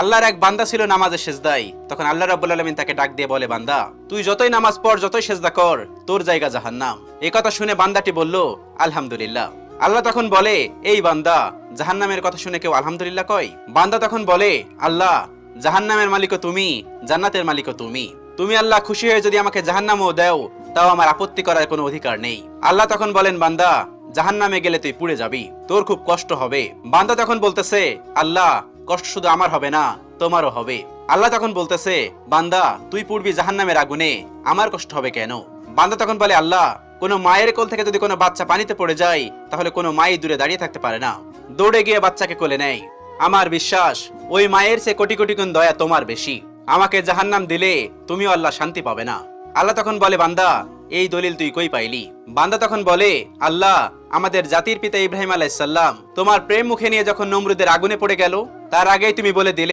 আল্লাহর এক বান্দা ছিল নামাজে সেজদায়। তখন আল্লাহ রাব্বুল আলামিন তাকে ডাক দিয়ে বলে, বান্দা তুই যতই নামাজ পড়, যতই সেজদা কর, তোর জায়গা জাহান্নাম। এই কথা শুনে বান্দাটি বলল, আলহামদুলিল্লাহ। আল্লাহ তখন বলে, এই বান্দা, জাহান্নামের কথা শুনে কেউ আলহামদুলিল্লাহ কয়? বান্দা তখন বলে, আল্লাহ, জাহান্নামের মালিকও তুমি, জান্নাতের মালিকও তুমি। তুমি আল্লাহ খুশি হয়ে যদি আমাকে জাহান্নামও দাও, তাও আমার আপত্তি করার কোনো অধিকার নেই। আল্লাহ তখন বলেন, বান্দা, জাহান্নামে গেলে তুই পুড়ে যাবি, তোর খুব কষ্ট হবে। বান্দা তখন বলতেছে, আল্লাহ, কষ্ট শুধু আমার হবে না, তোমারও হবে। আল্লাহ তখন বলতেছে, বান্দা, তুই পুড়বি জাহান্নামের আগুনে, আমার কষ্ট হবে কেন? বান্দা তখন বলে, আল্লাহ, কোনো মায়ের কোল থেকে যদি কোনো বাচ্চা পানিতে পড়ে যায়, তাহলে কোনো মাই দূরে দাঁড়িয়ে থাকতে পারে না, দৌড়ে গিয়ে বাচ্চাকে কোলে নেয়। আমার বিশ্বাস ওই মায়ের চেয়ে কোটি কোটি গুণ দয়া তোমার বেশি। আমাকে জাহান্নাম দিলে তুমিও আল্লাহ শান্তি পাবে না। আল্লাহ তখন বলে, বান্দা, এই দলিল তুই কই পাইলি? বান্দা তখন বলে, আল্লাহ, আমাদের জাতির পিতা ইব্রাহিম আলাইহিস সালাম তোমার প্রেম মুখে নিয়ে যখন নমরুদের আগুনে পড়ে গেল, তার আগেই তুমি বলে দিলে